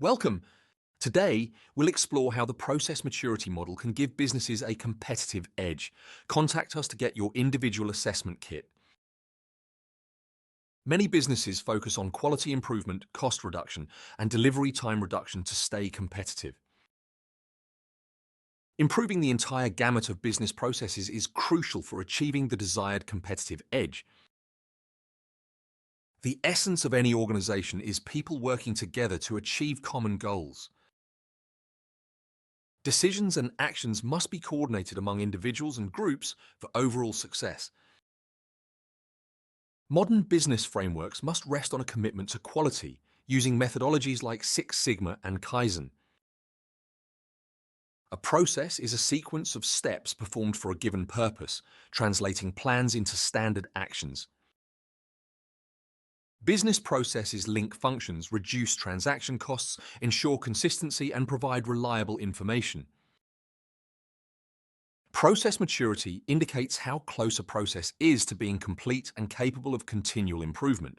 Welcome. Today, we'll explore how the process maturity model can give businesses a competitive edge. Contact us to get your individual assessment kit. Many businesses focus on quality improvement, cost reduction, and delivery time reduction to stay competitive. Improving the entire gamut of business processes is crucial for achieving the desired competitive edge. The essence of any organization is people working together to achieve common goals. Decisions and actions must be coordinated among individuals and groups for overall success. Modern business frameworks must rest on a commitment to quality, using methodologies like Six Sigma and Kaizen. A process is a sequence of steps performed for a given purpose, translating plans into standard actions. Business processes link functions, reduce transaction costs, ensure consistency, and provide reliable information. Process maturity indicates how close a process is to being complete and capable of continual improvement.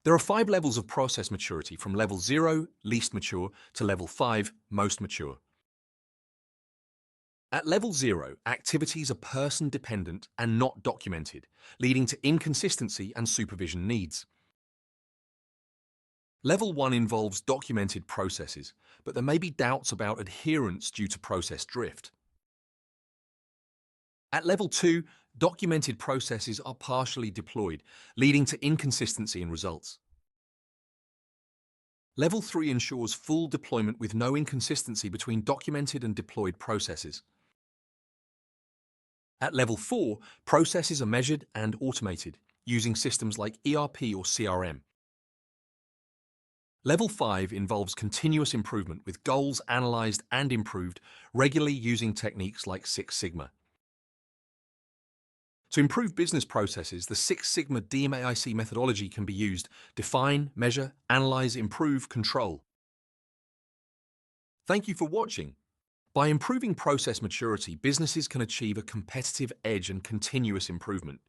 There are 5 levels of process maturity, from level 0, least mature, to level 5, most mature. At level 0, activities are person-dependent and not documented, leading to inconsistency and supervision needs. Level 1 involves documented processes, but there may be doubts about adherence due to process drift. At level 2, documented processes are partially deployed, leading to inconsistency in results. Level 3 ensures full deployment with no inconsistency between documented and deployed processes. At level 4, processes are measured and automated, using systems like ERP or CRM. Level 5 involves continuous improvement, with goals analyzed and improved regularly using techniques like Six Sigma. To improve business processes, the Six Sigma DMAIC methodology can be used: define, measure, analyze, improve, control. Thank you for watching. By improving process maturity, businesses can achieve a competitive edge and continuous improvement.